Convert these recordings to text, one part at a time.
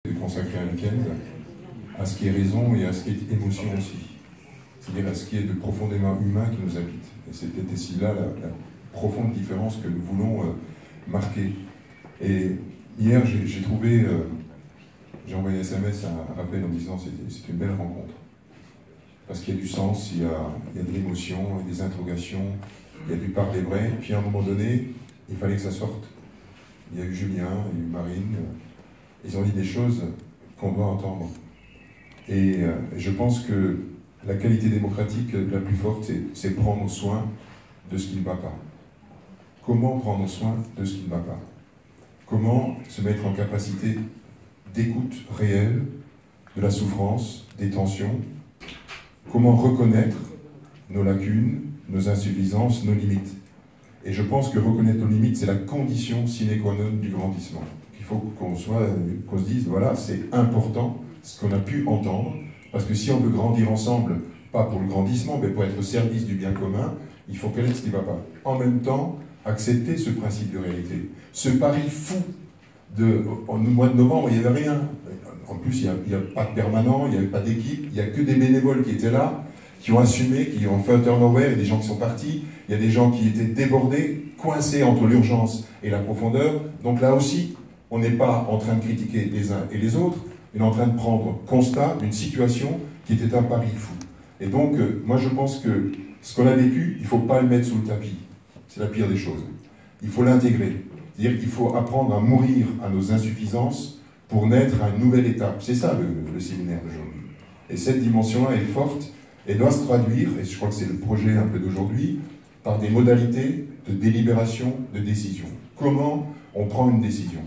de consacrer un week-end à ce qui est raison et à ce qui est émotion aussi. C'est-à-dire à ce qui est de profondément humain qui nous habite. Et c'est peut-être ici là la profonde différence que nous voulons marquer. Et hier, j'ai trouvé, j'ai envoyé un SMS à Raphaël en disant c'est une belle rencontre. Parce qu'il y a du sens, il y a de l'émotion, il y a des interrogations, il y a du parler vrai. Puis à un moment donné, il fallait que ça sorte. Il y a eu Julien, il y a eu Marine. Ils ont dit des choses qu'on doit entendre. Et je pense que la qualité démocratique la plus forte, c'est prendre soin de ce qui ne va pas. Comment prendre soin de ce qui ne va pas? Comment se mettre en capacité d'écoute réelle de la souffrance, des tensions? Comment reconnaître nos lacunes, nos insuffisances, nos limites? Et je pense que reconnaître nos limites, c'est la condition sine qua non du grandissement. Il faut qu'on se dise, voilà, c'est important ce qu'on a pu entendre, parce que si on veut grandir ensemble, pas pour le grandissement, mais pour être au service du bien commun, il faut connaître ce qui ne va pas. En même temps, accepter ce principe de réalité. Ce pari fou au mois de novembre, il n'y avait rien. En plus, il n'y a pas de permanent, il n'y avait pas d'équipe, il n'y a que des bénévoles qui étaient là, qui ont assumé, qui ont fait un turnover, il y a des gens qui sont partis, il y a des gens qui étaient débordés, coincés entre l'urgence et la profondeur. Donc là aussi, on n'est pas en train de critiquer les uns et les autres, mais en train de prendre constat d'une situation qui était un pari fou. Et donc, moi je pense que ce qu'on a vécu, il ne faut pas le mettre sous le tapis. C'est la pire des choses. Il faut l'intégrer. C'est-à-dire qu'il faut apprendre à mourir à nos insuffisances pour naître à une nouvelle étape. C'est ça le séminaire d'aujourd'hui. Et cette dimension-là est forte et doit se traduire, et je crois que c'est le projet un peu d'aujourd'hui, par des modalités de délibération, de décision. Comment on prend une décision?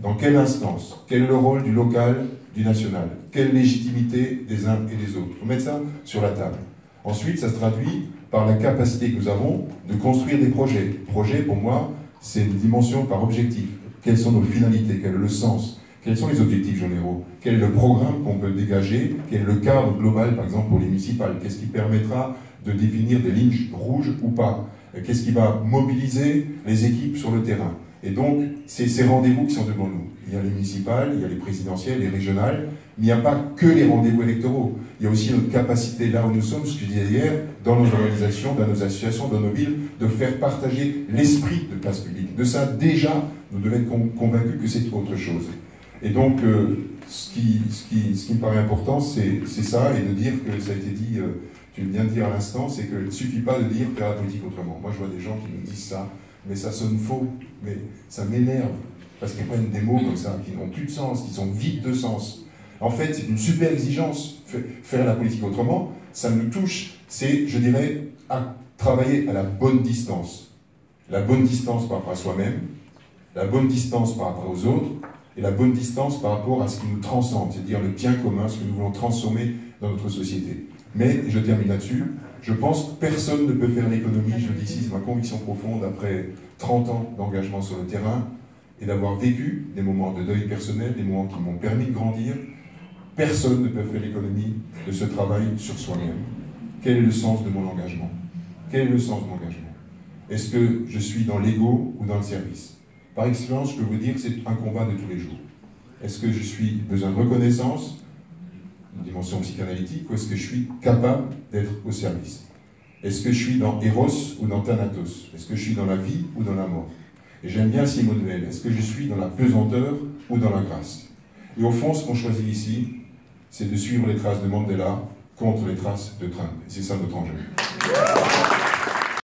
Dans quelle instance? Quel est le rôle du local, du national? Quelle légitimité des uns et des autres? Il faut mettre ça sur la table. Ensuite, ça se traduit par la capacité que nous avons de construire des projets. Projet, pour moi, c'est une dimension par objectif. Quelles sont nos finalités? Quel est le sens? Quels sont les objectifs généraux? Quel est le programme qu'on peut dégager? Quel est le cadre global, par exemple, pour les municipales? Qu'est-ce qui permettra de définir des lignes rouges ou pas? Qu'est-ce qui va mobiliser les équipes sur le terrain? Et donc, c'est ces rendez-vous qui sont devant nous. Il y a les municipales, il y a les présidentielles, les régionales, mais il n'y a pas que les rendez-vous électoraux. Il y a aussi notre capacité, là où nous sommes, ce que je disais hier, dans nos organisations, dans nos associations, dans nos villes, de faire partager l'esprit de place publique. De ça, déjà, nous devons être convaincus que c'est autre chose. Et donc, ce qui me paraît important, c'est ça, et de dire que ça a été dit, tu viens de dire à l'instant, c'est qu'il ne suffit pas de dire faire la politique autrement. Moi, je vois des gens qui me disent ça, mais ça sonne faux, mais ça m'énerve, parce qu'ils prennent des mots comme ça, qui n'ont plus de sens, qui sont vides de sens. En fait, c'est une super exigence, faire la politique autrement, ça nous touche, c'est, je dirais, à travailler à la bonne distance. La bonne distance par rapport à soi-même, la bonne distance par rapport aux autres, et la bonne distance par rapport à ce qui nous transcende, c'est-à-dire le bien commun, ce que nous voulons transformer dans notre société. Mais, je termine là-dessus, je pense que personne ne peut faire l'économie, je le dis ici, c'est ma conviction profonde, après 30 ans d'engagement sur le terrain, et d'avoir vécu des moments de deuil personnel, des moments qui m'ont permis de grandir. Personne ne peut faire l'économie de ce travail sur soi-même. Quel est le sens de mon engagement? Quel est le sens de mon engagement? Est-ce que je suis dans l'ego ou dans le service? Par expérience, je peux vous dire que c'est un combat de tous les jours. Est-ce que je suis besoin de reconnaissance, une dimension psychanalytique, ou est-ce que je suis capable d'être au service? Est-ce que je suis dans Eros ou dans Thanatos? Est-ce que je suis dans la vie ou dans la mort? Et j'aime bien Simone Veil. Est-ce que je suis dans la pesanteur ou dans la grâce? Et au fond, ce qu'on choisit ici, c'est de suivre les traces de Mandela contre les traces de Trump. Et c'est ça notre enjeu.